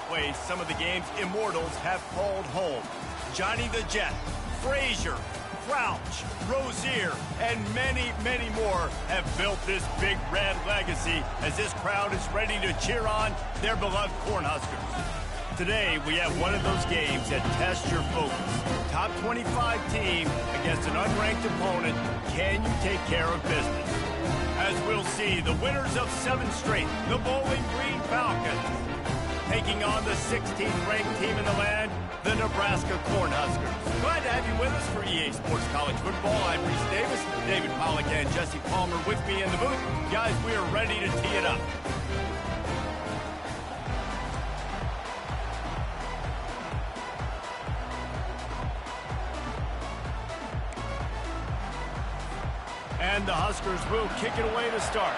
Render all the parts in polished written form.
Plays some of the game's immortals have called home. Johnny the Jet, Frazier, Crouch, Rozier, and many, many more have built this Big Red legacy as this crowd is ready to cheer on their beloved Cornhuskers. Today, we have one of those games that tests your focus. Top 25 team against an unranked opponent. Can you take care of business? As we'll see, the winners of 7 straight, the Bowling Green Falcons, taking on the 16th ranked team in the land, the Nebraska Cornhuskers. Glad to have you with us for EA Sports College Football. I'm Reese Davis, David Pollack and Jesse Palmer with me in the booth. Guys, we are ready to tee it up. And the Huskers will kick it away to start.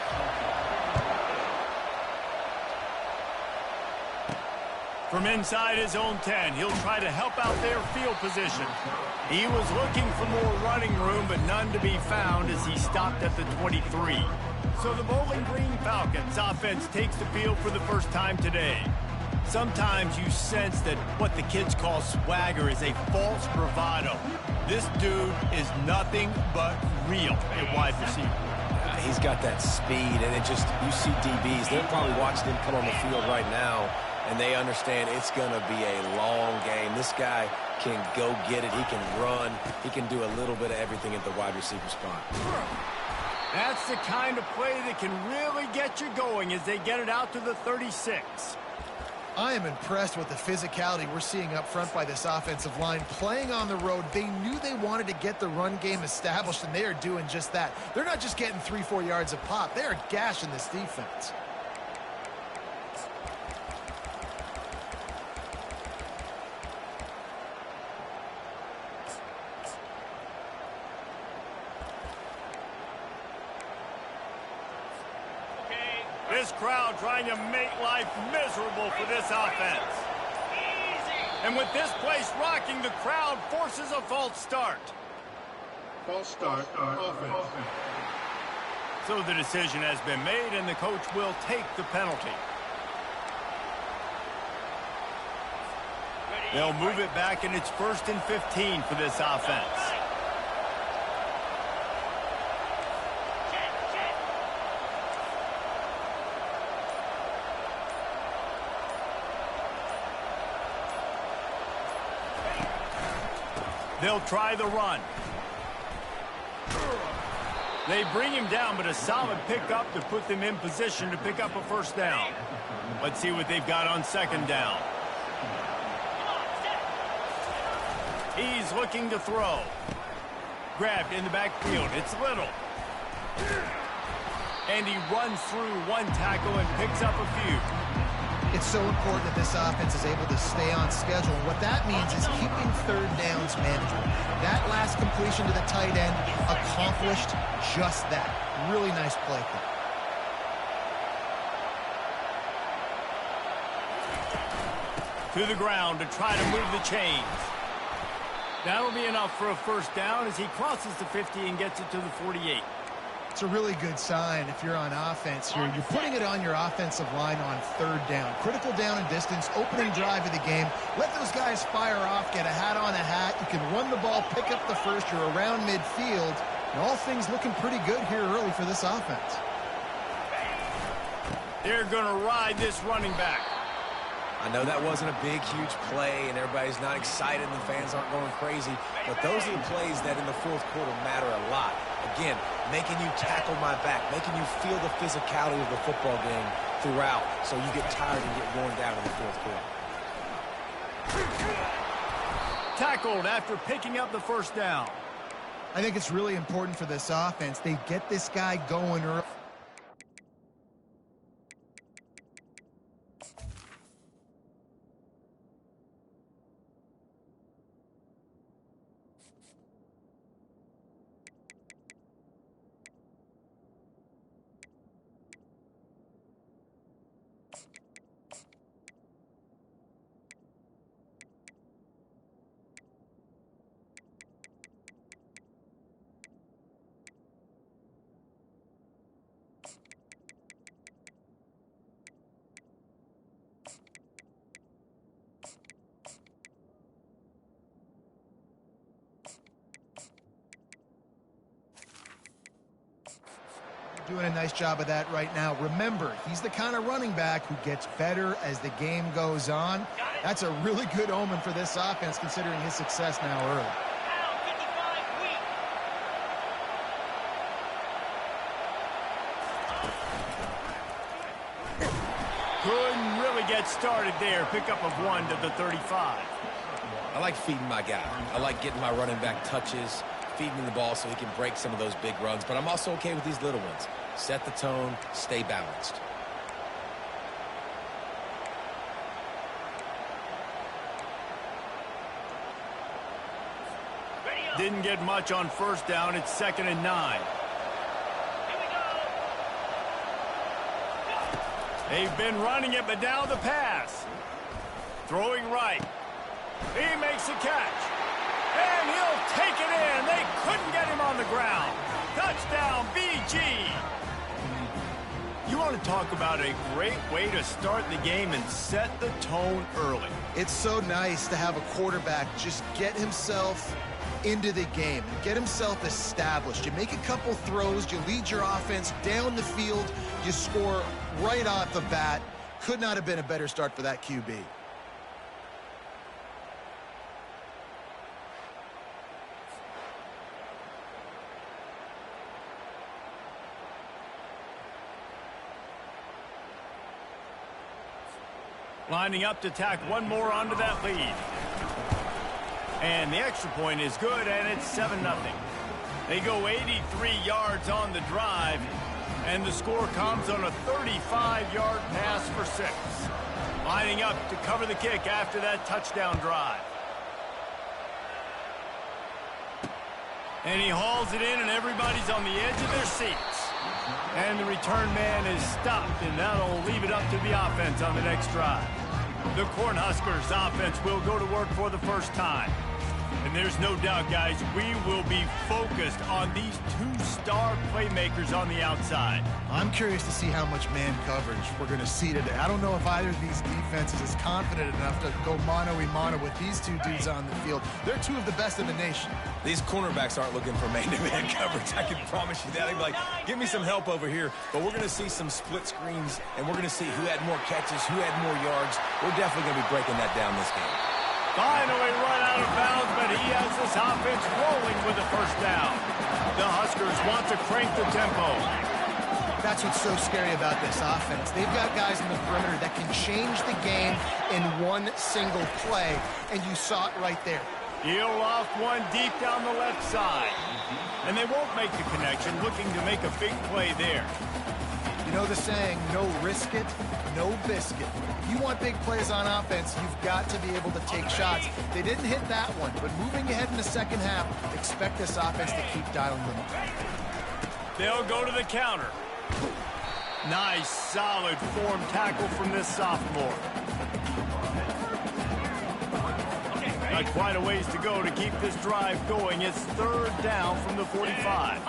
From inside his own 10, he'll try to help out their field position. He was looking for more running room, but none to be found as he stopped at the 23. So the Bowling Green Falcons offense takes the field for the first time today. Sometimes you sense that what the kids call swagger is a false bravado. This dude is nothing but real at wide receiver. He's got that speed, and it just, you see DBs, they're probably watching him come on the field right now, and they understand it's going to be a long game. This guy can go get it. He can run. He can do a little bit of everything at the wide receiver spot. That's the kind of play that can really get you going as they get it out to the 36. I am impressed with the physicality we're seeing up front by this offensive line. Playing on the road, they knew they wanted to get the run game established, and they are doing just that. They're not just getting 3-4 yards a pop. They are gashing this defense. This crowd trying to make life miserable for this offense. And with this place rocking, the crowd forces a false start. False start, offense. So the decision has been made, and the coach will take the penalty. They'll move it back, and it's 1st and 15 for this offense. They'll try the run. They bring him down, but a solid pickup to put them in position to pick up a first down. Let's see what they've got on 2nd down. He's looking to throw. Grabbed in the backfield. It's Little. And he runs through one tackle and picks up a few. It's so important that this offense is able to stay on schedule. And what that means is keeping 3rd downs manageable. That last completion to the tight end accomplished just that. Really nice play call. To the ground to try to move the chains. That'll be enough for a first down as he crosses the 50 and gets it to the 48. It's a really good sign if you're on offense here. You're putting it on your offensive line on 3rd down. Critical down and distance, opening drive of the game. Let those guys fire off, get a hat on a hat. You can run the ball, pick up the first. You're around midfield. And all things looking pretty good here early for this offense. They're going to ride this running back. I know that wasn't a big, huge play, and everybody's not excited and the fans aren't going crazy, but those are the plays that in the 4th quarter matter a lot. Again, making you tackle my back, making you feel the physicality of the football game throughout, so you get tired and get worn down in the 4th quarter. Tackled after picking up the first down. I think it's really important for this offense. They get this guy going early. Doing a nice job of that right now. Remember, he's the kind of running back who gets better as the game goes on. That's a really good omen for this offense, considering his success now early. Couldn't really get started there. Pickup of 1 to the 35. I like feeding my guy. I like getting my running back touches, feeding him the ball so he can break some of those big runs. But I'm also okay with these little ones. Set the tone, stay balanced. Didn't get much on first down. It's 2nd and 9. They've been running it, but now the pass. Throwing right. He makes a catch. And he'll take it in. They couldn't get him on the ground. Touchdown, BG. You want to talk about a great way to start the game and set the tone early. It's so nice to have a quarterback just get himself into the game, get himself established. You make a couple throws, you lead your offense down the field, you score right off the bat. Could not have been a better start for that QB. Lining up to tack one more onto that lead. And the extra point is good, and it's 7-0. They go 83 yards on the drive, and the score comes on a 35-yard pass for 6. Lining up to cover the kick after that touchdown drive. And he hauls it in, and everybody's on the edge of their seats. And the return man is stopped, and that'll leave it up to the offense on the next drive. The Cornhuskers offense will go to work for the first time. And there's no doubt, guys, we will be focused on these 2-star playmakers on the outside. I'm curious to see how much man coverage we're going to see today. I don't know if either of these defenses is confident enough to go mano-a-mano with these two dudes on the field. They're two of the best in the nation. These cornerbacks aren't looking for man-to-man coverage. I can promise you that. They'd be like, give me some help over here. But we're going to see some split screens, and we're going to see who had more catches, who had more yards. We're definitely going to be breaking that down this game. Finally run out of bounds, but he has this offense rolling with a first down. The Huskers want to crank the tempo. That's what's so scary about this offense. They've got guys in the perimeter that can change the game in one single play, and you saw it right there. He'll off one deep down the left side. And they won't make the connection, looking to make a big play there. You know the saying, no risk it, no biscuit. If you want big plays on offense, you've got to be able to take shots. They didn't hit that one, but moving ahead in the second half, expect this offense to keep dialing them up. They'll go to the counter. Nice, solid form tackle from this sophomore. Got quite a ways to go to keep this drive going. It's 3rd down from the 45.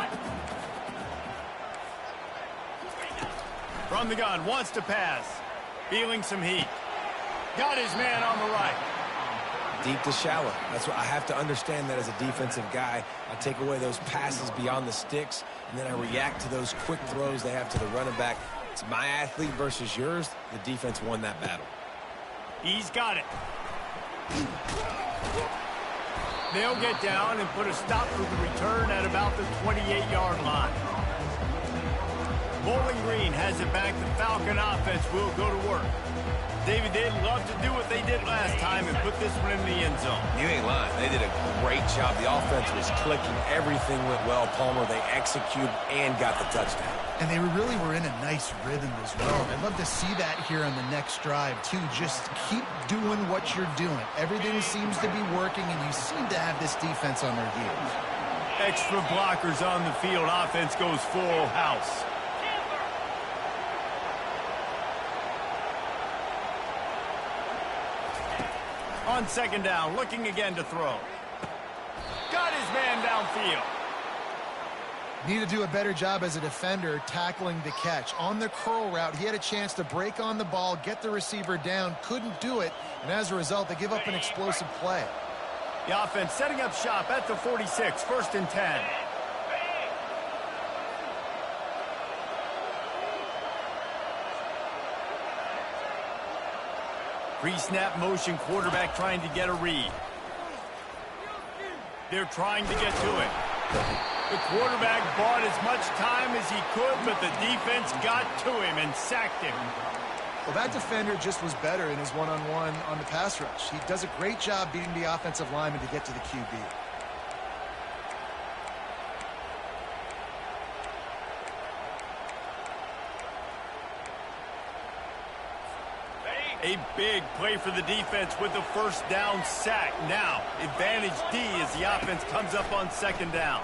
From the gun, wants to pass. Feeling some heat. Got his man on the right. Deep to shallow. That's what I have to understand that as a defensive guy. I take away those passes beyond the sticks, and then I react to those quick throws they have to the running back. It's my athlete versus yours. The defense won that battle. He's got it. They'll get down and put a stop to the return at about the 28-yard line. Bowling Green has it back. The Falcon offense will go to work. David, they'd love to do what they did last time and put this one in the end zone. You ain't lying. They did a great job. The offense was clicking. Everything went well. Palmer, they executed and got the touchdown. And they really were in a nice rhythm as well. I'd love to see that here on the next drive, too. Just keep doing what you're doing. Everything seems to be working, and you seem to have this defense on their heels. Extra blockers on the field. Offense goes full house. On 2nd down, looking again to throw. Got his man downfield. Need to do a better job as a defender tackling the catch. On the curl route, he had a chance to break on the ball, get the receiver down, couldn't do it, and as a result, they give up an explosive play. The offense setting up shop at the 46, 1st and 10. Pre-snap motion, quarterback trying to get a read. They're trying to get to it. The quarterback bought as much time as he could, but the defense got to him and sacked him. Well, that defender just was better in his one-on-one on the pass rush. He does a great job beating the offensive lineman to get to the QB. A big play for the defense with the first down sack. Now, advantage D as the offense comes up on second down.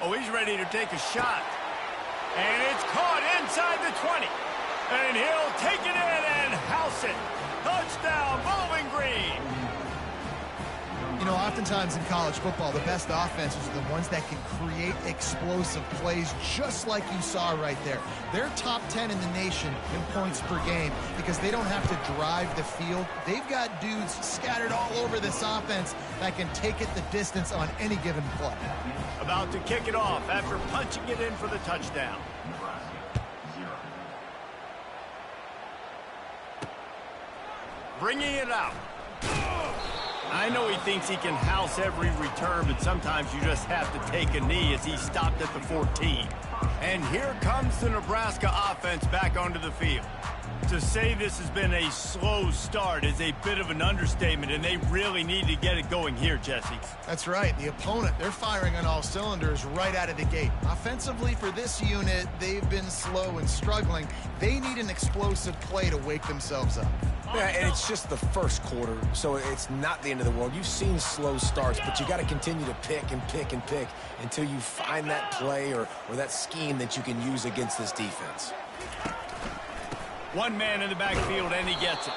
Oh, he's ready to take a shot. And it's caught inside the 20. And he'll take it in and house it. Touchdown, Bowling Green. You know, oftentimes in college football, the best offenses are the ones that can create explosive plays just like you saw right there. They're top 10 in the nation in points per game because they don't have to drive the field. They've got dudes scattered all over this offense that can take it the distance on any given play. About to kick it off after punching it in for the touchdown. Bringing it out. I know he thinks he can house every return, but sometimes you just have to take a knee as he stopped at the 14. And here comes the Nebraska offense back onto the field. To say this has been a slow start is a bit of an understatement, and they really need to get it going here, Jesse. That's right. The opponent, they're firing on all cylinders right out of the gate. Offensively, for this unit, they've been slow and struggling. They need an explosive play to wake themselves up. Yeah, and it's just the first quarter, so it's not the end of the world. You've seen slow starts, but you got to continue to pick and pick and pick until you find that play or that scheme that you can use against this defense. One man in the backfield, and he gets it.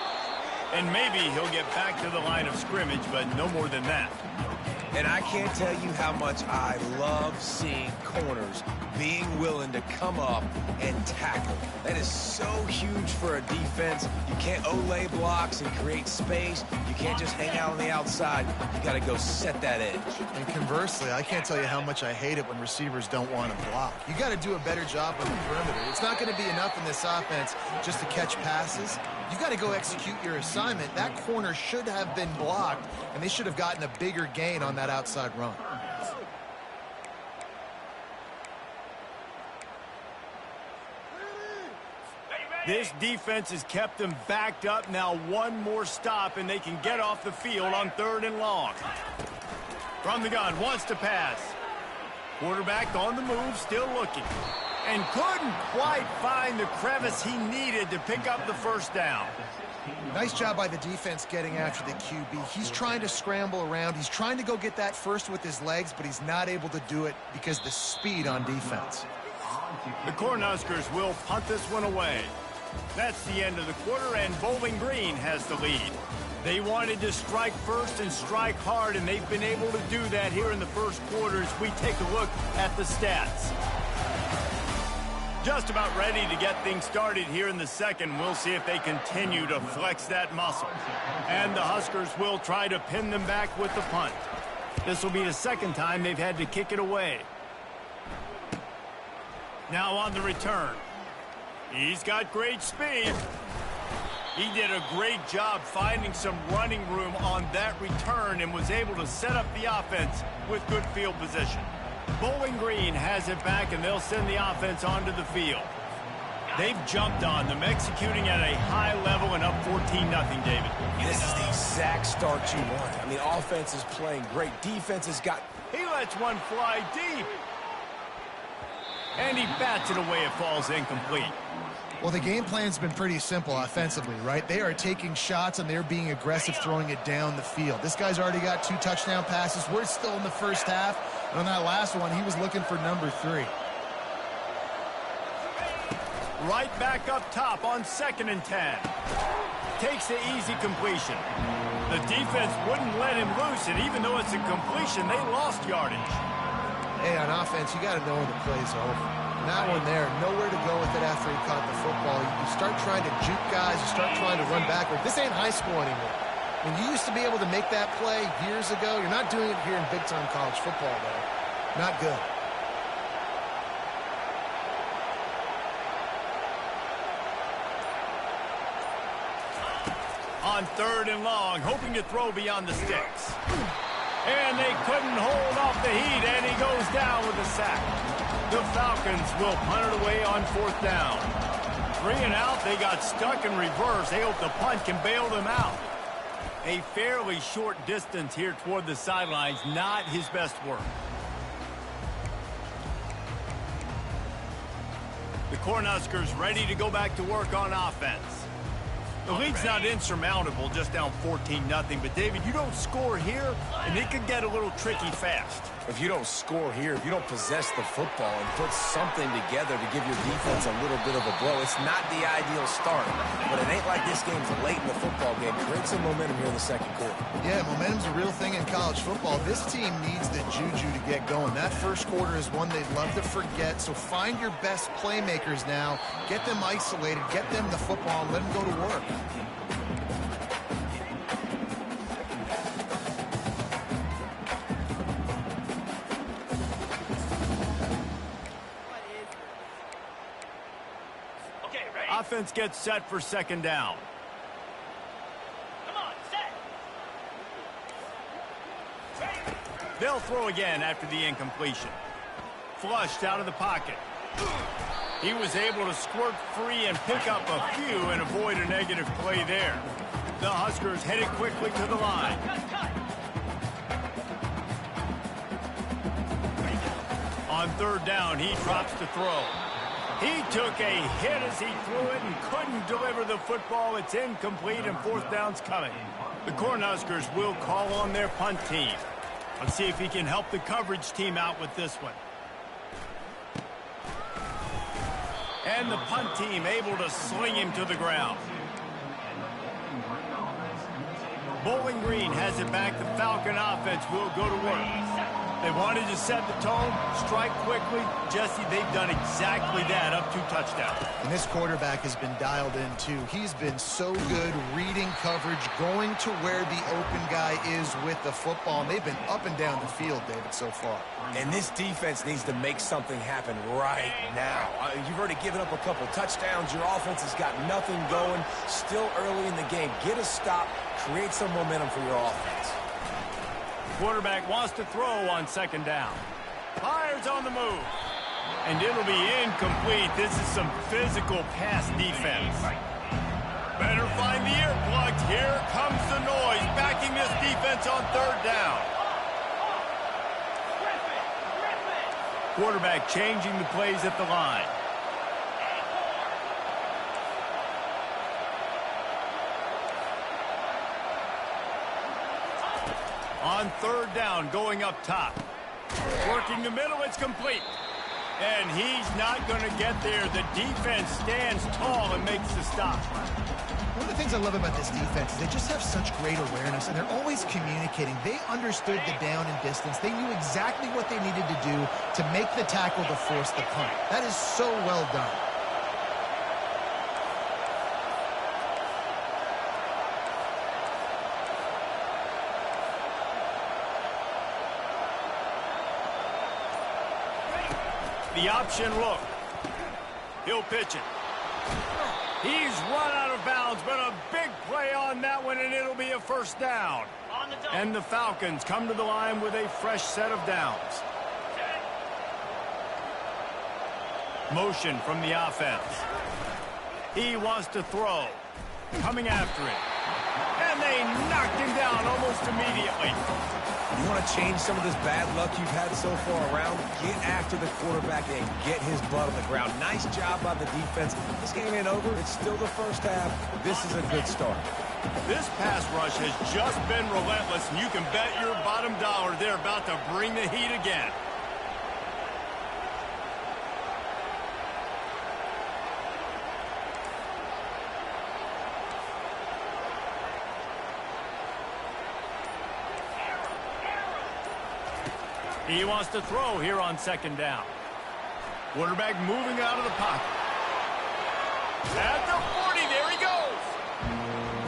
And maybe he'll get back to the line of scrimmage, but no more than that. And I can't tell you how much I love seeing corners being willing to come up and tackle. That is so huge for a defense. You can't olay blocks and create space. You can't just hang out on the outside. You got to go set that edge. And conversely, I can't tell you how much I hate it when receivers don't want to block. You got to do a better job on the perimeter. It's not going to be enough in this offense just to catch passes. You got to go execute your assignment. That corner should have been blocked, and they should have gotten a bigger gain on that outside run. This defense has kept them backed up. Now one more stop, and they can get off the field on 3rd and long. From the gun, wants to pass. Quarterback on the move, still looking. And couldn't quite find the crevice he needed to pick up the first down. Nice job by the defense getting after the QB. He's trying to scramble around. He's trying to go get that first with his legs, but he's not able to do it because of the speed on defense. The Cornhuskers will punt this one away. That's the end of the quarter, and Bowling Green has the lead. They wanted to strike first and strike hard, and they've been able to do that here in the first quarter as we take a look at the stats. Just about ready to get things started here in the second. We'll see if they continue to flex that muscle. And the Huskers will try to pin them back with the punt. This will be the second time they've had to kick it away. Now on the return. He's got great speed. He did a great job finding some running room on that return and was able to set up the offense with good field position. Bowling Green has it back, and they'll send the offense onto the field. They've jumped on them, executing at a high level and up 14-0, David. This is the exact start you want. I mean, offense is playing great. Defense has got... He lets one fly deep. And he bats it away. It falls incomplete. Well, the game plan's been pretty simple offensively, right? They are taking shots, and they're being aggressive, throwing it down the field. This guy's already got 2 touchdown passes. We're still in the first half. And on that last one, he was looking for number 3. Right back up top on 2nd and 10. Takes the easy completion. The defense wouldn't let him loose, and even though it's a completion, they lost yardage. Hey, on offense, you got to know when the play's over. And that one there, nowhere to go with it after he caught the football. You start trying to juke guys. You start trying to run backward. This ain't high school anymore. When you used to be able to make that play years ago, you're not doing it here in big-time college football, though. Not good. On 3rd and long, hoping to throw beyond the sticks. And they couldn't hold off the heat, and he goes down with a sack. The Falcons will punt it away on 4th down. 3 and out, they got stuck in reverse. They hope the punt can bail them out. A fairly short distance here toward the sidelines, not his best work. The Cornhuskers ready to go back to work on offense. The lead's not insurmountable, just down 14-0. But, David, you don't score here, and it could get a little tricky fast. If you don't score here, if you don't possess the football and put something together to give your defense a little bit of a blow, it's not the ideal start. But it ain't like this game's late in the football game. Create some momentum here in the second quarter. Yeah, momentum's a real thing in college football. This team needs the juju to get going. That first quarter is one they'd love to forget. So find your best playmakers now. Get them isolated. Get them the football and let them go to work. Offense gets set for 2nd down. Come on, set. They'll throw again after the incompletion. Flushed out of the pocket. He was able to squirt free and pick up a few and avoid a negative play there. The Huskers headed quickly to the line. On 3rd down, he drops to throw. He took a hit as he threw it and couldn't deliver the football. It's incomplete, and 4th down's coming. The Cornhuskers will call on their punt team. Let's see if he can help the coverage team out with this one. And the punt team able to sling him to the ground. Bowling Green has it back. The Falcon offense will go to work. They wanted to set the tone, strike quickly. Jesse, they've done exactly that, up 2 touchdowns. And this quarterback has been dialed in, too. He's been so good reading coverage, going to where the open guy is with the football. And they've been up and down the field, David, so far. And this defense needs to make something happen right now. You've already given up a couple touchdowns. Your offense has got nothing going. Still early in the game. Get a stop. Create some momentum for your offense. Quarterback wants to throw on 2nd down. Fires on the move. And it'll be incomplete. This is some physical pass defense. Better find the earplugs. Here comes the noise, backing this defense on 3rd down. Quarterback changing the plays at the line. On 3rd down, going up top. Working the middle, it's complete. And he's not going to get there. The defense stands tall and makes the stop. One of the things I love about this defense is they just have such great awareness, and they're always communicating. They understood the down and distance. They knew exactly what they needed to do to make the tackle to force the punt. That is so well done. The option look. He'll pitch it. He's run out of bounds, but a big play on that one, and it'll be a 1st down. And the Falcons come to the line with a fresh set of downs. Motion from the offense. He wants to throw. Coming after it. And they knocked him down almost immediately. You want to change some of this bad luck you've had so far around? Get after the quarterback and get his butt on the ground. Nice job by the defense. This game ain't over. It's still the 1st half. This is a good start. This pass rush has just been relentless, and you can bet your bottom dollar they're about to bring the heat again. He wants to throw here on 2nd down. Quarterback moving out of the pocket. At the 40, there he goes.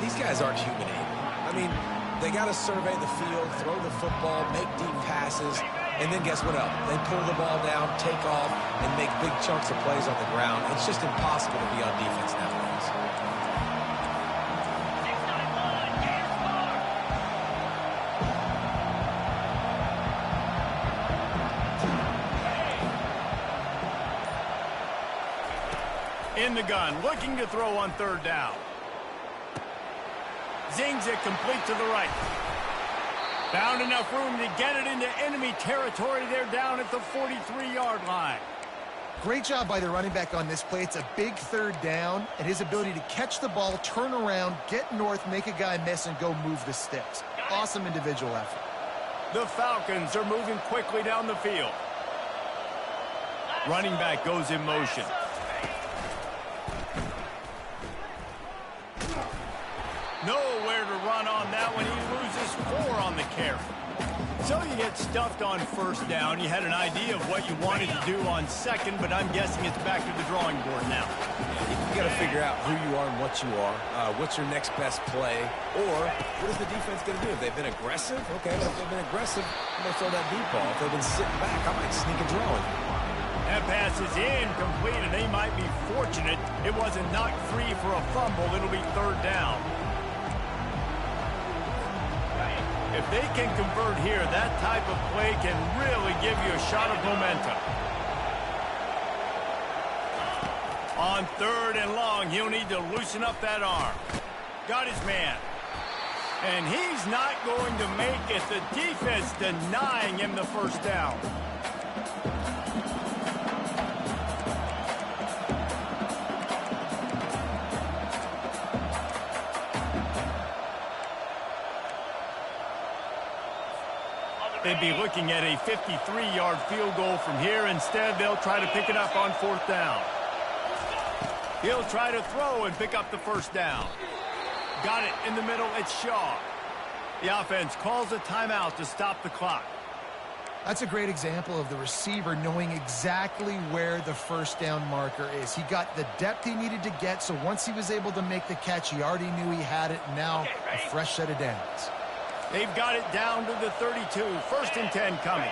These guys aren't human. I mean, they got to survey the field, throw the football, make deep passes, and then guess what else? They pull the ball down, take off, and make big chunks of plays on the ground. It's just impossible to be on defense nowadays. In the gun, looking to throw on third down. Zings it complete to the right. Found enough room to get it into enemy territory. They're down at the 43-yard line. Great job by the running back on this play. It's a big third down, and his ability to catch the ball, turn around, get north, make a guy miss, and go move the sticks. Awesome individual effort. The Falcons are moving quickly down the field. Running back goes in motion. Nowhere to run on that one. He loses 4 on the carry. So you get stuffed on first down. You had an idea of what you wanted to do on second, but I'm guessing it's back to the drawing board now. You got to figure out who you are and what you are. What's your next best play? Or what is the defense going to do? If they've been aggressive, okay, if they've been aggressive, I'm going to throw that deep ball. If they've been sitting back, I might sneak a draw in. That pass is incomplete, and they might be fortunate it wasn't knocked free for a fumble. It'll be third down. If they can convert here, that type of play can really give you a shot of momentum. On third and long, he'll need to loosen up that arm. Got his man. And he's not going to make it. The defense denying him the first down. They'd be looking at a 53-yard field goal from here. Instead, they'll try to pick it up on fourth down. He'll try to throw and pick up the first down. Got it in the middle. It's Shaw. The offense calls a timeout to stop the clock. That's a great example of the receiver knowing exactly where the first down marker is. He got the depth he needed to get, so once he was able to make the catch, he already knew he had it. Now, a fresh set of downs. They've got it down to the 32. First and 10 coming.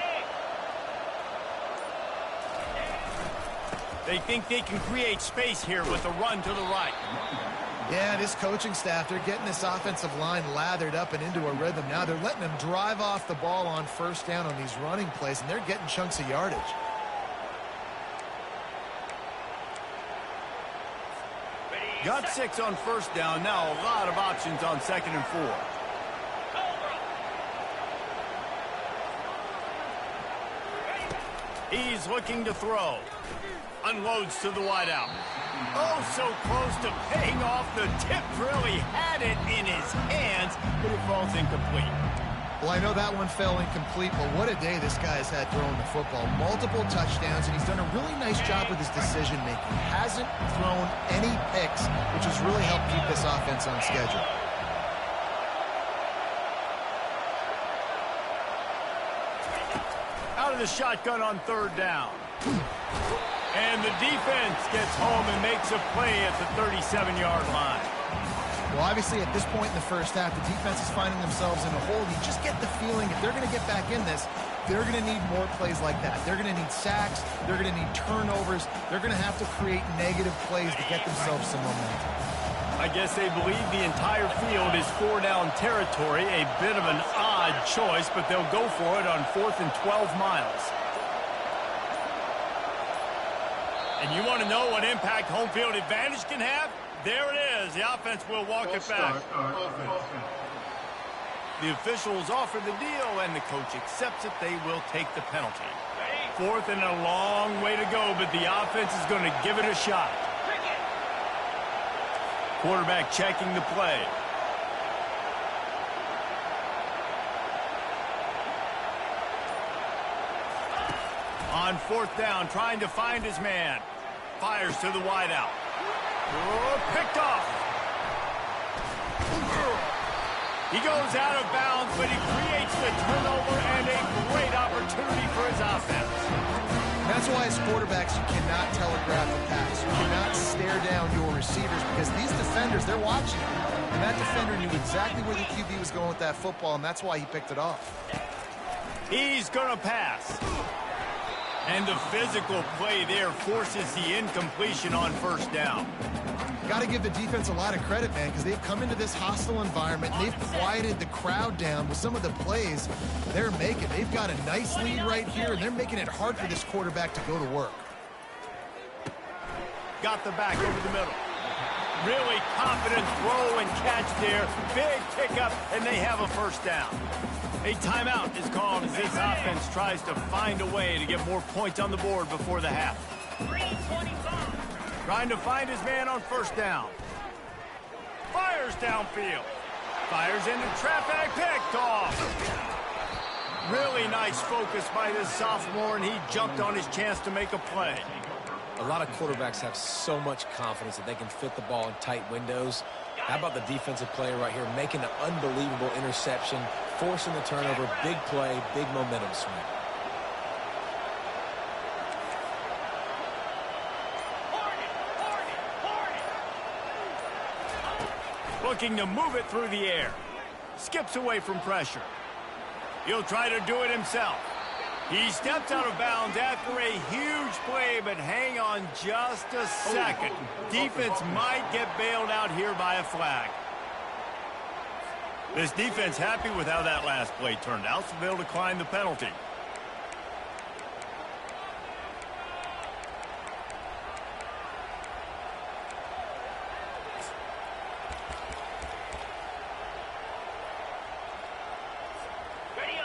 They think they can create space here with a run to the right. Yeah, this coaching staff, they're getting this offensive line lathered up and into a rhythm. Now they're letting them drive off the ball on first down on these running plays, and they're getting chunks of yardage. Got 6 on first down. Now a lot of options on second and 4. He's looking to throw. Unloads to the wideout. Oh, so close to paying off. The tip really had it in his hands, but it falls incomplete. Well, I know that one fell incomplete, but what a day this guy has had throwing the football. Multiple touchdowns, and he's done a really nice job with his decision-making. Hasn't thrown any picks, which has really helped keep this offense on schedule. Out of the shotgun on third down. And the defense gets home and makes a play at the 37-yard line. Well, obviously, at this point in the first half, the defense is finding themselves in a hole. You just get the feeling if they're going to get back in this, they're going to need more plays like that. They're going to need sacks. They're going to need turnovers. They're going to have to create negative plays to get themselves some momentum. I guess they believe the entire field is 4-down territory. A bit of an odd choice, but they'll go for it on 4th and 12 miles. And you want to know what impact home field advantage can have? There it is. The offense will walk it back. The officials offer the deal, and the coach accepts it. They will take the penalty. 4th and a long way to go, but the offense is going to give it a shot. Quarterback checking the play. On 4th down, trying to find his man. Fires to the wideout. Oh, picked off. He goes out of bounds, but he creates the turnover and a great opportunity for his offense. That's why as quarterbacks, you cannot telegraph a pass. You cannot stare down your receivers because these defenders, they're watching you. And that defender knew exactly where the QB was going with that football, and that's why he picked it off. He's going to pass. And the physical play there forces the incompletion on first down. Got to give the defense a lot of credit, man, because they've come into this hostile environment, and they've quieted the crowd down with some of the plays they're making. They've got a nice lead right here, and they're making it hard for this quarterback to go to work. got the back over the middle. Really confident throw and catch there. Big pickup, and they have a first down. A timeout is called as this offense tries to find a way to get more points on the board before the half. 3:25. Trying to find his man on first down. Fires downfield. Fires into traffic, picked off. Really nice focus by this sophomore, and he jumped on his chance to make a play. A lot of quarterbacks have so much confidence that they can fit the ball in tight windows. How about the defensive player right here making an unbelievable interception, forcing the turnover, big play, big momentum swing. Looking to move it through the air. Skips away from pressure. He'll try to do it himself. He steps out of bounds after a huge play, but hang on just a second. Defense might get bailed out here by a flag. This defense happy with how that last play turned out, so they'll decline the penalty.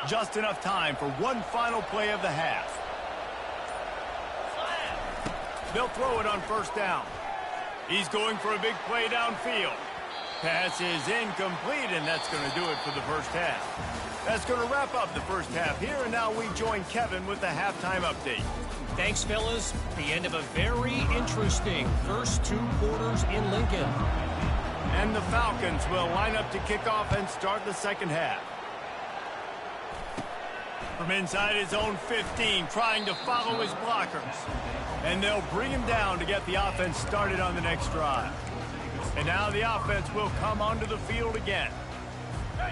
Just enough time for one final play of the half. They'll throw it on first down. He's going for a big play downfield. Pass is incomplete, and that's going to do it for the first half. That's going to wrap up the first half here, and now we join Kevin with the halftime update. Thanks, fellas. The end of a very interesting first two quarters in Lincoln. And the Falcons will line up to kick off and start the second half. From inside his own 15, trying to follow his blockers. And they'll bring him down to get the offense started on the next drive. And now the offense will come onto the field again.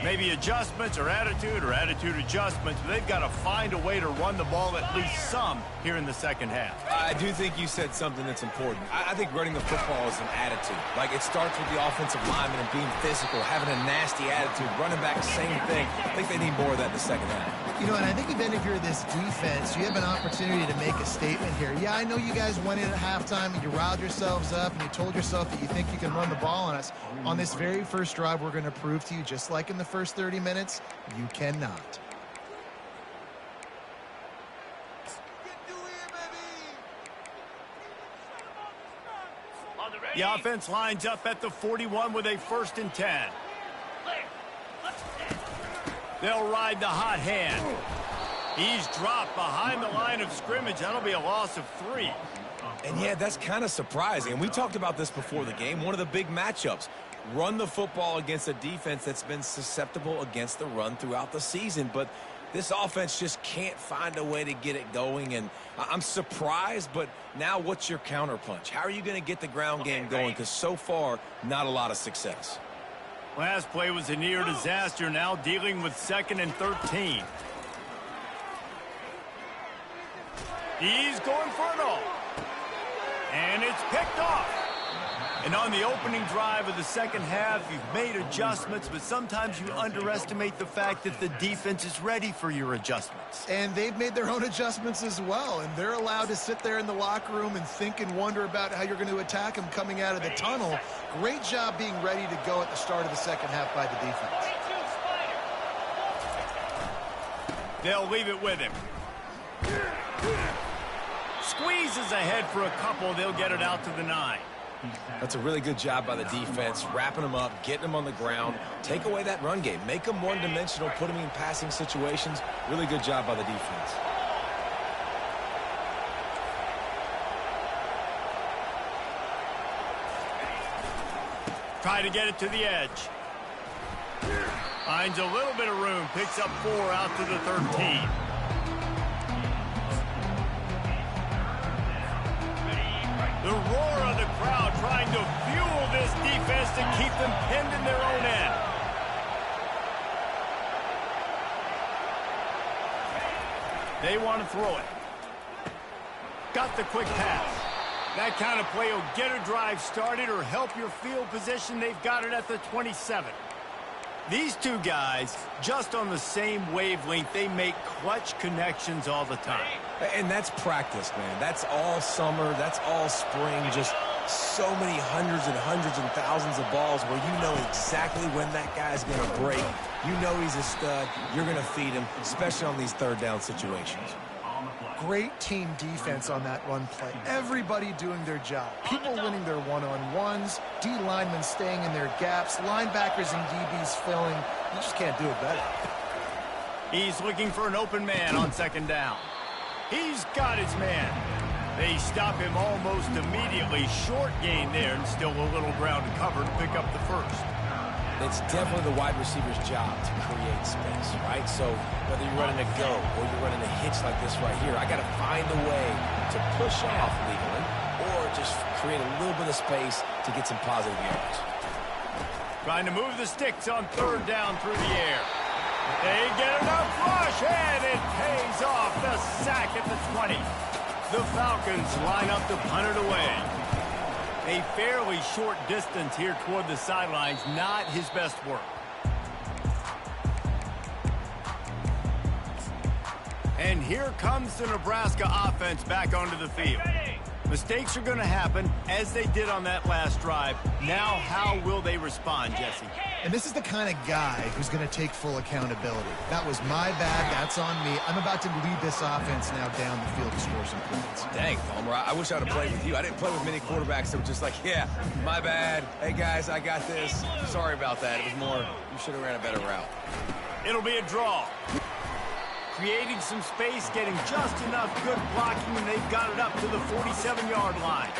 Maybe adjustments or attitude adjustments, but they've got to find a way to run the ball at least some here in the second half. I do think you said something that's important. I think running the football is an attitude. Like, it starts with the offensive lineman and being physical, having a nasty attitude. Running back, same thing. I think they need more of that in the second half. You know, and I think even if you're this defense, you have an opportunity to make a statement here. Yeah, I know you guys went in at halftime and you riled yourselves up and you told yourself that you think you can run the ball on us. On this very first drive, we're going to prove to you, just like in the first 30 minutes, you cannot. The offense lines up at the 41 with a 1st and 10. They'll ride the hot hand. He's dropped behind the line of scrimmage. That'll be a loss of 3. And yeah, that's kind of surprising. And we talked about this before the game. One of the big matchups. Run the football against a defense that's been susceptible against the run throughout the season. But this offense just can't find a way to get it going. And I'm surprised, but now what's your counterpunch? How are you going to get the ground game going? Because so far, not a lot of success. Last play was a near disaster, now dealing with 2nd and 13. He's going for it all. And it's picked off. And on the opening drive of the second half, you've made adjustments, but sometimes you underestimate the fact that the defense is ready for your adjustments. And they've made their own adjustments as well, and they're allowed to sit there in the locker room and think and wonder about how you're going to attack them coming out of the tunnel. Great job being ready to go at the start of the second half by the defense. They'll leave it with him. Squeezes ahead for a couple. They'll get it out to the 9. That's a really good job by the defense, wrapping them up, getting them on the ground. Take away that run game. Make them one-dimensional, put them in passing situations. Really good job by the defense. Try to get it to the edge. Finds a little bit of room, picks up 4 out to the 13. The roar of the crowd trying to fuel this defense to keep them pinned in their own end. They want to throw it. Got the quick pass. That kind of play will get a drive started or help your field position. They've got it at the 27. These two guys, just on the same wavelength, they make clutch connections all the time. And that's practice, man. That's all summer. That's all spring. Just so many hundreds and thousands of balls where you know exactly when that guy's going to break. You know he's a stud. You're going to feed him, especially on these third down situations. Great team defense on that run play. Everybody doing their job. People winning their one-on-ones, D linemen staying in their gaps, linebackers and DBs filling. You just can't do it better. He's looking for an open man on second down. He's got his man. They stop him almost immediately. Short gain there and still a little ground to cover to pick up the first. It's definitely the wide receiver's job to create space, right? So whether you're running a go or you're running a hitch like this right here, I got to find a way to push off legally or just create a little bit of space to get some positive yards. Trying to move the sticks on third down through the air. They get enough rush, and it pays off. The sack at the 20. The Falcons line up to punt it away. A fairly short distance here toward the sidelines, not his best work. And here comes the Nebraska offense back onto the field. Mistakes are going to happen, as they did on that last drive. Now, how will they respond, Jesse? And this is the kind of guy who's going to take full accountability. That was my bad. That's on me. I'm about to lead this offense now down the field to score some points. Dang, Palmer, I wish I'd have played with you. I didn't play with many quarterbacks that were just like, yeah, my bad. Hey, guys, I got this. Sorry about that. It was more, you should have ran a better route. It'll be a draw. Creating some space, getting just enough good blocking, and they've got it up to the 47-yard line.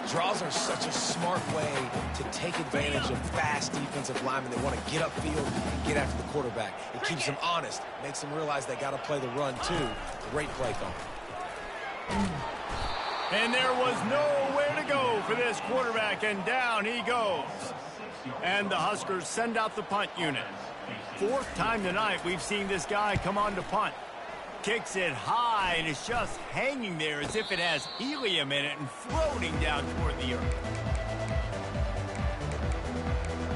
Draws are such a smart way to take advantage of fast defensive linemen. They want to get upfield and get after the quarterback. It keeps them honest, makes them realize they got to play the run too. Great play call. And there was nowhere to go for this quarterback, and down he goes. And the Huskers send out the punt unit. Fourth time tonight we've seen this guy come on to punt. Kicks it high, and it's just hanging there as if it has helium in it and floating down toward the earth.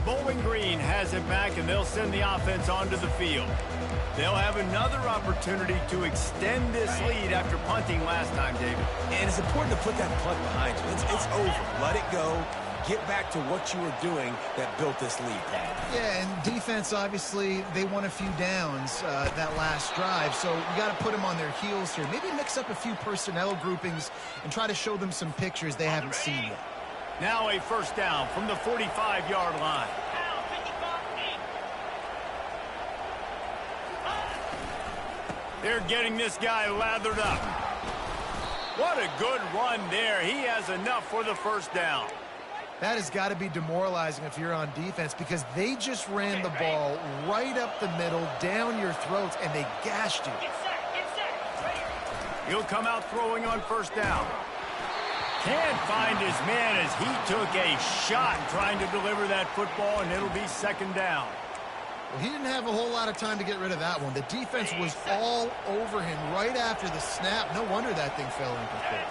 Bowling Green has it back, and they'll send the offense onto the field. They'll have another opportunity to extend this lead after punting last time, David. And it's important to put that punt behind you. It's over. Let it go. Get back to what you were doing that built this lead, Pat. Yeah, and defense, obviously, they won a few downs that last drive, so you got to put them on their heels here. Maybe mix up a few personnel groupings and try to show them some pictures they haven't seen yet. Now a first down from the 45-yard line. They're getting this guy lathered up. What a good run there. He has enough for the first down. That has got to be demoralizing if you're on defense, because they just ran the ball right up the middle, down your throats, and they gashed you. He'll come out throwing on first down. Can't find his man as he took a shot trying to deliver that football, and it'll be second down. Well, he didn't have a whole lot of time to get rid of that one. The defense was all over him right after the snap. No wonder that thing fell incomplete.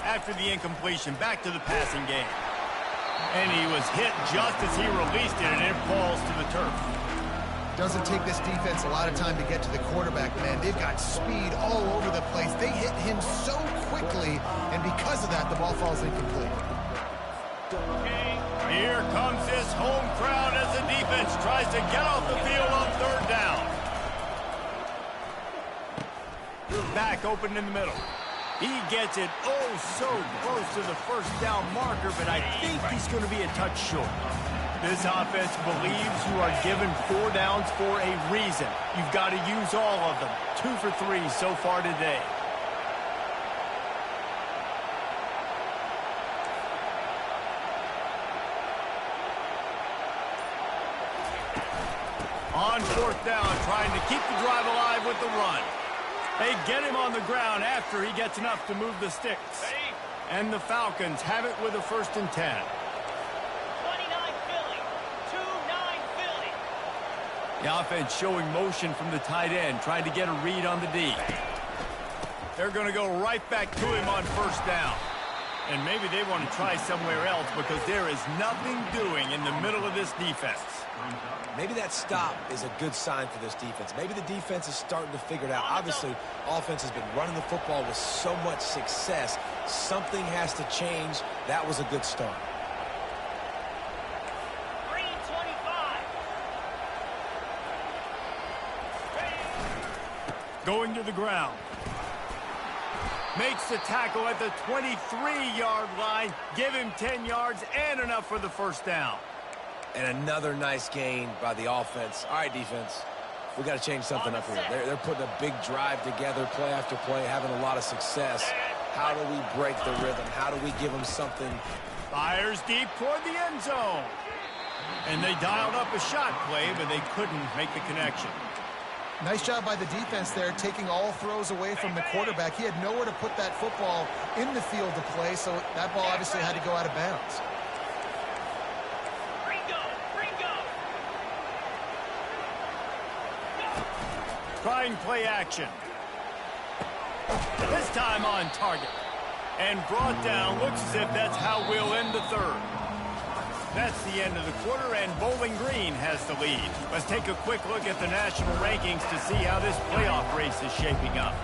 After the incompletion, back to the passing game. And he was hit just as he released it, and it falls to the turf. Doesn't take this defense a lot of time to get to the quarterback, man. They've got speed all over the place. They hit him so quickly, and because of that, the ball falls incomplete. Here comes this home crowd as the defense tries to get off the field on third down. Back open in the middle. He gets it so close to the first down marker, but I think he's going to be a touch short. This offense believes you are given 4 downs for a reason. You've got to use all of them. 2 for 3 so far today. On fourth down, trying to keep the drive alive with the run. They get him on the ground after he gets enough to move the sticks. And the Falcons have it with a 1st and 10. 29 Philly. 2-9 Philly. The offense showing motion from the tight end, trying to get a read on the D. They're going to go right back to him on first down. And maybe they want to try somewhere else because there is nothing doing in the middle of this defense. Maybe that stop is a good sign for this defense. Maybe the defense is starting to figure it out. Obviously, offense has been running the football with so much success. Something has to change. That was a good start. Green 25. Going to the ground. Makes the tackle at the 23-yard line. Give him 10 yards and enough for the first down. And another nice gain by the offense. All right, defense, we got to change something up here. They're putting a big drive together, play after play, having a lot of success. How do we break the rhythm? How do we give them something? Fires deep toward the end zone. And they dialed up a shot play, but they couldn't make the connection. Nice job by the defense there, taking all throws away from the quarterback. He had nowhere to put that football in the field to play, so that ball obviously had to go out of bounds. Trying play action. This time on target. And brought down. Looks as if that's how we'll end the third. That's the end of the quarter, and Bowling Green has the lead. Let's take a quick look at the national rankings to see how this playoff race is shaping up.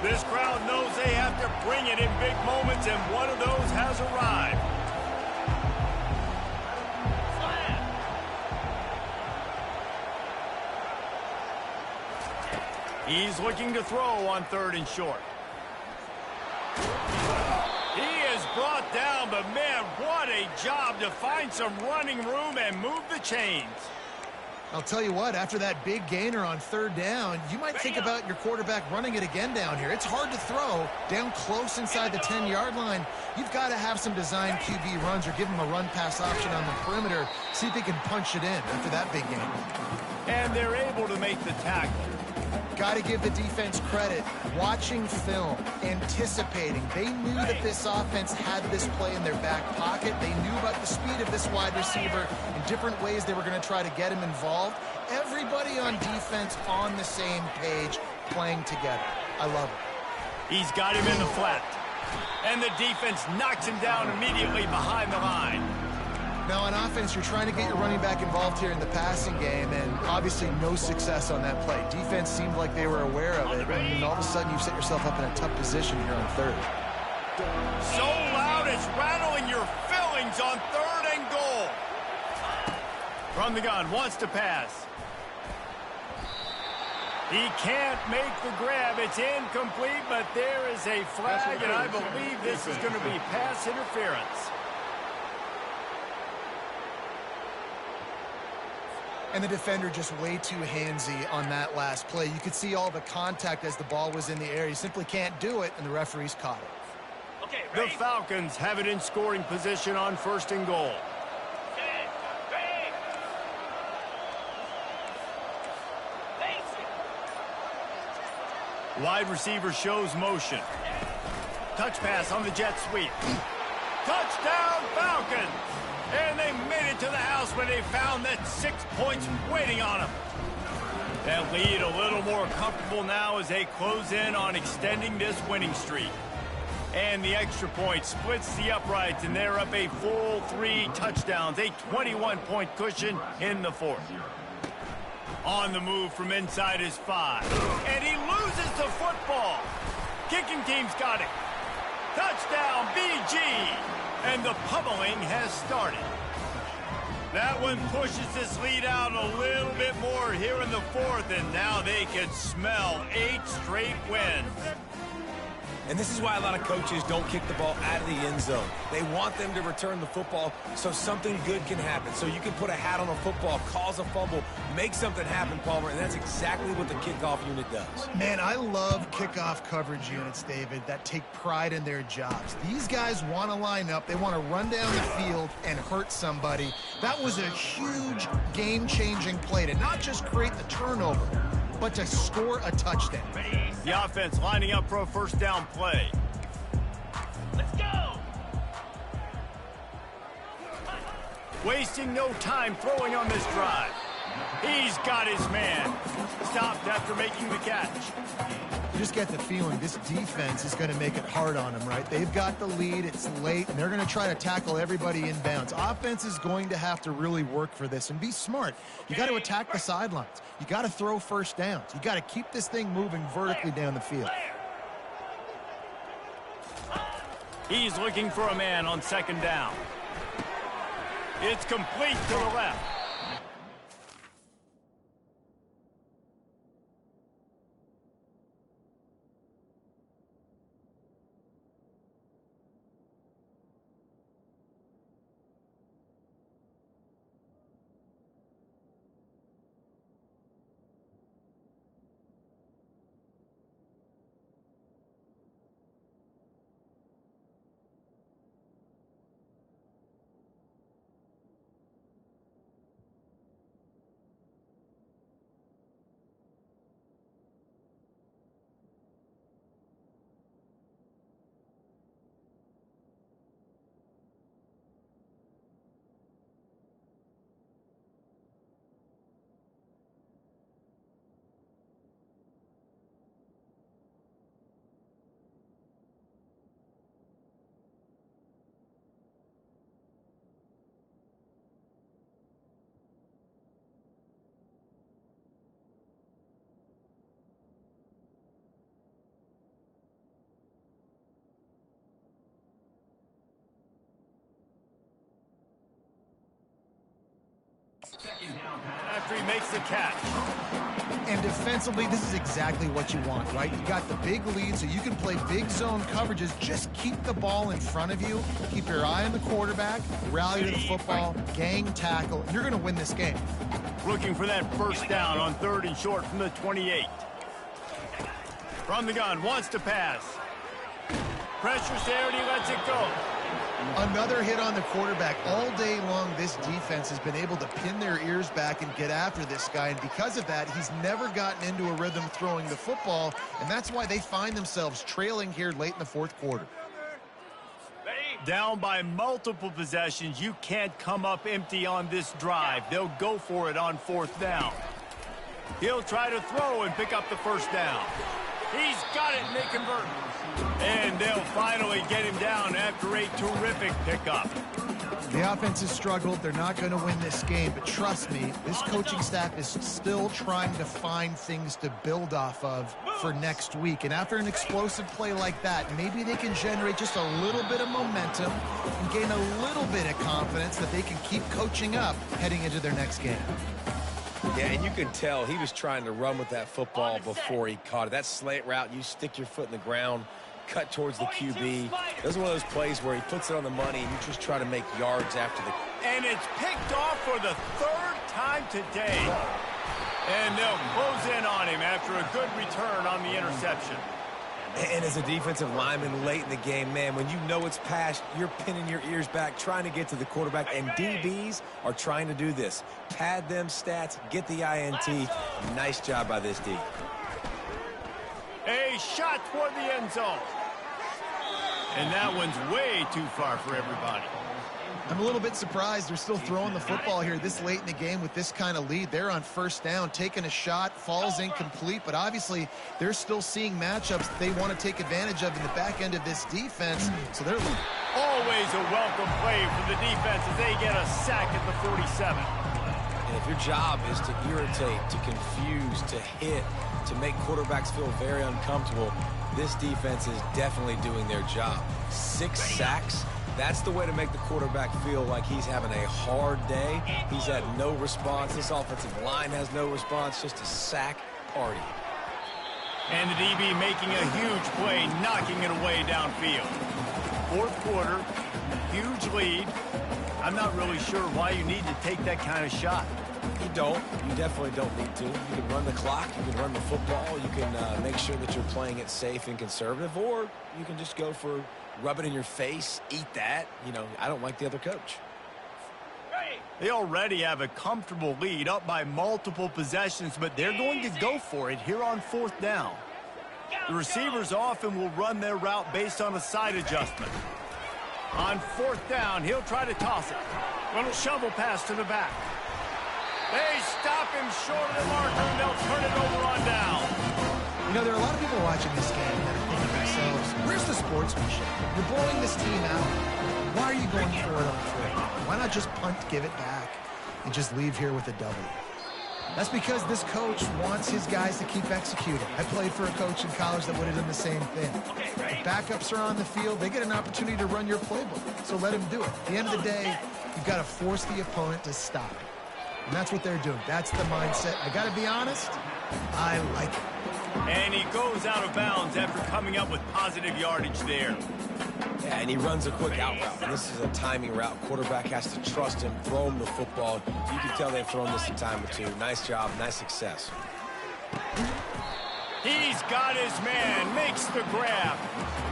This crowd knows they have to bring it in big moments, and one of those has arrived. He's looking to throw on 3rd and short. He is brought down, but man, what a job to find some running room and move the chains. I'll tell you what, after that big gainer on 3rd down, you might think about your quarterback running it again down here. It's hard to throw down close inside the 10-yard line. You've got to have some design QB runs or give him a run-pass option on the perimeter. See if he can punch it in after that big gain. And they're able to make the tackle. Got to give the defense credit. Watching film, anticipating. They knew that this offense had this play in their back pocket. They knew about the speed of this wide receiver in different ways they were going to try to get him involved. Everybody on defense on the same page, playing together. I love it. He's got him in the flat. And the defense knocks him down immediately behind the line. Now, on offense, you're trying to get your running back involved here in the passing game, and obviously no success on that play. Defense seemed like they were aware of it, and all of a sudden you've set yourself up in a tough position here on 3rd. So loud it's rattling your fillings on 3rd and goal. From the gun, wants to pass. He can't make the grab. It's incomplete, but there is a flag, and I believe this is going to be pass interference. And the defender just way too handsy on that last play. You could see all the contact as the ball was in the air. He simply can't do it, and the referees caught it. Okay, the Falcons have it in scoring position on 1st and goal. Wide receiver shows motion. Touch pass on the jet sweep. Touchdown, Falcons! And they made it to the house when they found that 6 points waiting on them. That lead a little more comfortable now as they close in on extending this winning streak. And the extra point splits the uprights, and they're up a full 3 touchdowns, a 21-point cushion in the 4th. On the move from inside his 5. And he loses the football. Kicking team's got it. Touchdown, BG. And the pummeling has started. That one pushes this lead out a little bit more here in the 4th, and now they can smell 8 straight wins. And this is why a lot of coaches don't kick the ball out of the end zone. They want them to return the football so something good can happen. So you can put a hat on a football, cause a fumble, make something happen, Palmer, and that's exactly what the kickoff unit does. Man, I love kickoff coverage units, David, that take pride in their jobs. These guys want to line up. They want to run down the field and hurt somebody. That was a huge game-changing play to not just create the turnover, but to score a touchdown. The offense lining up for a first down play. Let's go! Wasting no time throwing on this drive. He's got his man. Stopped after making the catch. You just get the feeling this defense is going to make it hard on them, right? They've got the lead. It's late, and they're going to try to tackle everybody inbounds. Offense is going to have to really work for this and be smart. You got to attack the sidelines. You got to throw first downs. You got to keep this thing moving vertically down the field. He's looking for a man on second down. It's complete to the left. After he makes the catch. And defensively, this is exactly what you want, right? You got the big lead, so you can play big zone coverages. Just keep the ball in front of you. Keep your eye on the quarterback. Rally to the football. Gang tackle. You're going to win this game. Looking for that first down on 3rd and short from the 28. From the gun, wants to pass. Pressure's there, and he lets it go. Another hit on the quarterback. All day long, this defense has been able to pin their ears back and get after this guy, and because of that, he's never gotten into a rhythm throwing the football, and that's why they find themselves trailing here late in the 4th quarter. Down by multiple possessions, you can't come up empty on this drive. They'll go for it on 4th down. He'll try to throw and pick up the first down. He's got it, and they convert. And they'll finally get him down after a terrific pickup. The offense has struggled. They're not going to win this game, but trust me, this coaching staff is still trying to find things to build off of for next week. And after an explosive play like that, maybe they can generate just a little bit of momentum and gain a little bit of confidence that they can keep coaching up heading into their next game. Yeah, and you can tell he was trying to run with that football before he caught it. That slant route, you stick your foot in the ground, cut towards the QB. This is one of those plays where he puts it on the money and you just try to make yards after the... And it's picked off for the 3rd time today. And they'll close in on him after a good return on the interception. And as a defensive lineman late in the game, man, when you know it's past, you're pinning your ears back, trying to get to the quarterback, and DBs are trying to do this. Pad them stats, get the INT. Nice job by this D. A shot toward the end zone. And that one's way too far for everybody. I'm a little bit surprised they're still throwing the football here this late in the game with this kind of lead. They're on 1st down, taking a shot, falls incomplete, but obviously they're still seeing matchups that they want to take advantage of in the back end of this defense. So they're always a welcome play for the defense as they get a sack at the 47. And if your job is to irritate, to confuse, to hit, to make quarterbacks feel very uncomfortable, this defense is definitely doing their job. 6 sacks. That's the way to make the quarterback feel like he's having a hard day. He's had no response. This offensive line has no response. Just a sack party. And the DB making a huge play, knocking it away downfield. 4th quarter, huge lead. I'm not really sure why you need to take that kind of shot. You don't. You definitely don't need to. You can run the clock. You can run the football. You can make sure that you're playing it safe and conservative. Or you can just go for rub it in your face, eat that. You know, I don't like the other coach. They already have a comfortable lead up by multiple possessions, but they're going to go for it here on 4th down. The receivers often will run their route based on a side adjustment. On 4th down, he'll try to toss it. Little shovel pass to the back. They stop him short of the marker, and they'll turn it over on down. You know, there are a lot of people watching this game that are thinking to themselves, where's the sportsmanship? You're blowing this team out. Why are you going for it on fourth down? Why not just punt, give it back, and just leave here with a W? That's because this coach wants his guys to keep executing. I played for a coach in college that would have done the same thing. The backups are on the field. They get an opportunity to run your playbook, so let him do it. At the end of the day, you've got to force the opponent to stop. And that's what they're doing. That's the mindset. I got to be honest, I like it. And he goes out of bounds after coming up with positive yardage there. Yeah, and he runs a quick out route. And this is a timing route. Quarterback has to trust him, throw him the football. You can tell they've thrown this a time or two. Nice job, nice success. He's got his man, makes the grab.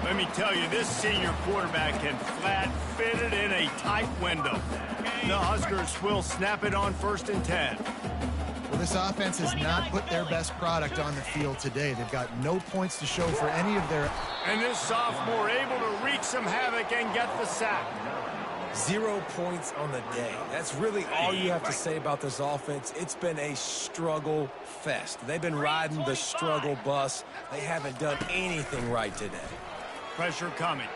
Let me tell you, this senior quarterback can flat fit it in a tight window. The Huskers will snap it on 1st and 10. Well, this offense has not put their best product on the field today. They've got no points to show for any of their... And this sophomore able to wreak some havoc and get the sack. 0 points on the day. That's really all you have to say about this offense. It's been a struggle fest. They've been riding the struggle bus. They haven't done anything right today. Pressure coming.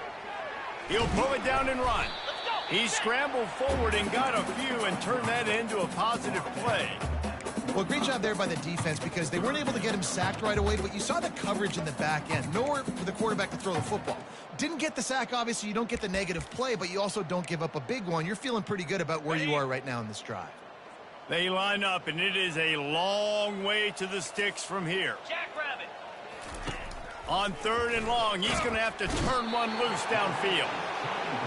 He'll pull it down and run. He scrambled forward and got a few and turned that into a positive play. Well, great job there by the defense because they weren't able to get him sacked right away, but you saw the coverage in the back end. Nowhere for the quarterback to throw the football. Didn't get the sack, obviously. You don't get the negative play, but you also don't give up a big one. You're feeling pretty good about where you are right now in this drive. They line up, and it is a long way to the sticks from here. Jackrabbit. On 3rd and long, he's going to have to turn one loose downfield.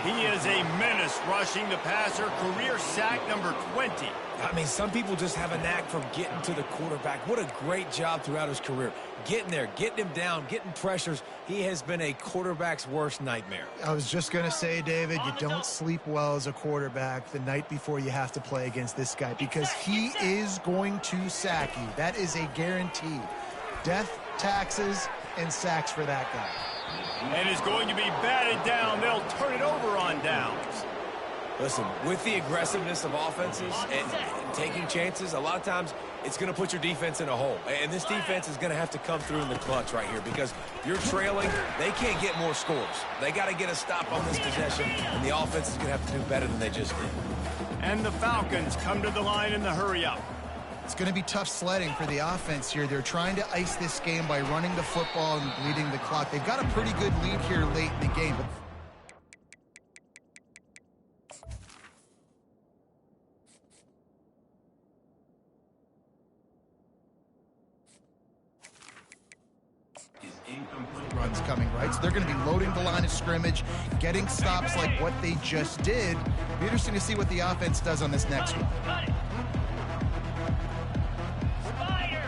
He is a menace rushing the passer. Career sack number 20. I mean, some people just have a knack for getting to the quarterback. What a great job throughout his career. Getting there, getting him down, getting pressures. He has been a quarterback's worst nightmare. I was just going to say, David, you don't sleep well as a quarterback the night before you have to play against this guy because he is going to sack you. That is a guarantee. Death, taxes, and sacks for that guy. And is going to be batted down. They'll turn it over on downs. Listen, with the aggressiveness of offenses and taking chances, a lot of times it's going to put your defense in a hole. And this defense is going to have to come through in the clutch right here because you're trailing. They can't get more scores. They got to get a stop on this possession, and the offense is going to have to do better than they just did. And the Falcons come to the line in the hurry-up. It's going to be tough sledding for the offense here. They're trying to ice this game by running the football and bleeding the clock. They've got a pretty good lead here late in the game. Runs coming right, so they're going to be loading the line of scrimmage, getting stops like what they just did. Be interesting to see what the offense does on this next one. Got it. Spider.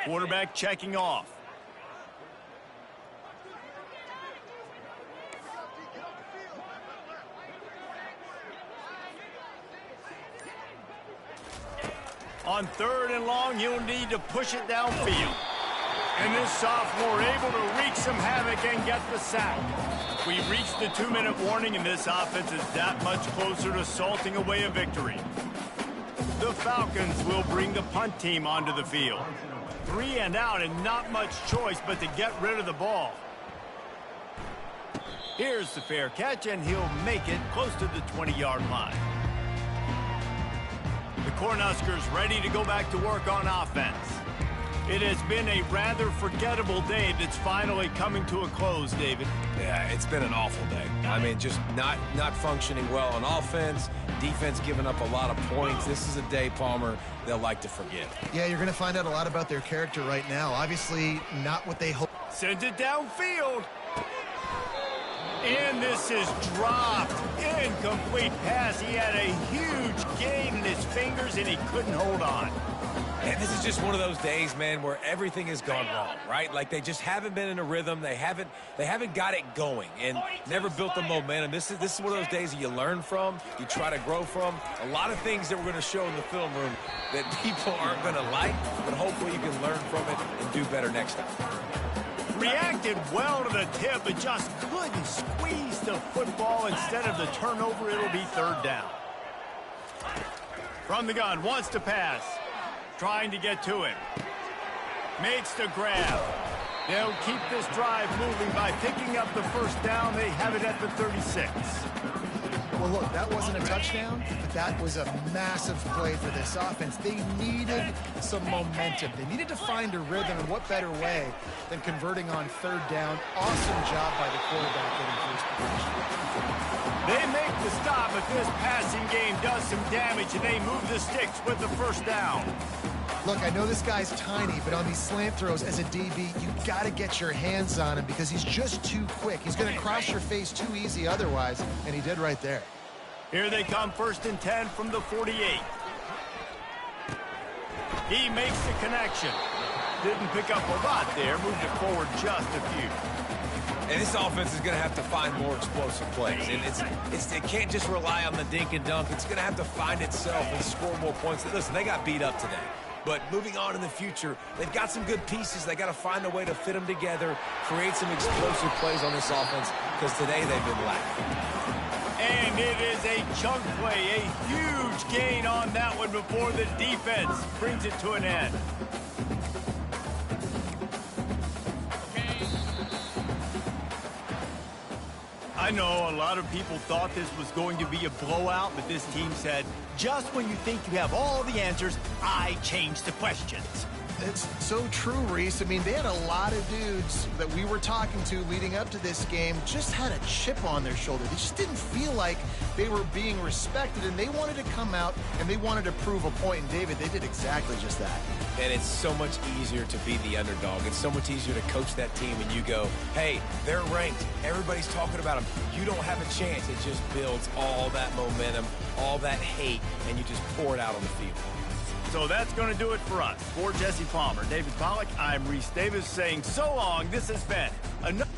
Quarterback checking off. On 3rd and long, he'll need to push it downfield. And this sophomore able to wreak some havoc and get the sack. We've reached the 2-minute warning, and this offense is that much closer to salting away a victory. The Falcons will bring the punt team onto the field. 3 and out and not much choice but to get rid of the ball. Here's the fair catch, and he'll make it close to the 20-yard line. The Cornhuskers ready to go back to work on offense. It has been a rather forgettable day that's finally coming to a close, David. Yeah, it's been an awful day. I mean, just not functioning well on offense, defense giving up a lot of points. This is a day, Palmer, they'll like to forget. Yeah, you're going to find out a lot about their character right now. Obviously, not what they hope. Sends it downfield. And this is dropped. Incomplete pass. He had a huge gain in his fingers, and he couldn't hold on. And this is just one of those days, man, where everything has gone wrong, right? Like they just haven't been in a rhythm. They haven't got it going and never built the momentum. This is one of those days that you learn from, you try to grow from. A lot of things that we're going to show in the film room that people aren't going to like, but hopefully you can learn from it and do better next time. Reacted well to the tip, but just couldn't squeeze the football. Instead of the turnover, it'll be third down. From the gun, wants to pass. Trying to get to him. Makes the grab. They'll keep this drive moving by picking up the first down. They have it at the 36. Well, look, that wasn't a touchdown, but that was a massive play for this offense. They needed some momentum. They needed to find a rhythm, and what better way than converting on third down. Awesome job by the quarterback getting first position. They make the stop, but this passing game does some damage, and they move the sticks with the first down. Look, I know this guy's tiny, but on these slant throws as a DB, you got to get your hands on him because he's just too quick. He's going to cross your face too easy otherwise, and he did right there. Here they come, 1st and 10 from the 48. He makes the connection. Didn't pick up a lot there, moved it forward just a few. And this offense is going to have to find more explosive plays. And it can't just rely on the dink and dunk. It's going to have to find itself and score more points. Listen, they got beat up today. But moving on in the future, they've got some good pieces. They got to find a way to fit them together, create some explosive plays on this offense, because today they've been lacking. And it is a chunk play, a huge gain on that one before the defense brings it to an end. I know a lot of people thought this was going to be a blowout, but this team said, just when you think you have all the answers, I change the questions. It's so true, Reese. I mean, they had a lot of dudes that we were talking to leading up to this game just had a chip on their shoulder. They just didn't feel like they were being respected, and they wanted to come out and they wanted to prove a point. And, David, they did exactly just that. And it's so much easier to be the underdog. It's so much easier to coach that team and you go, hey, they're ranked. Everybody's talking about them. You don't have a chance. It just builds all that momentum, all that hate, and you just pour it out on the field. So that's going to do it for us. For Jesse Palmer, David Pollack, I'm Reese Davis saying so long. This has been another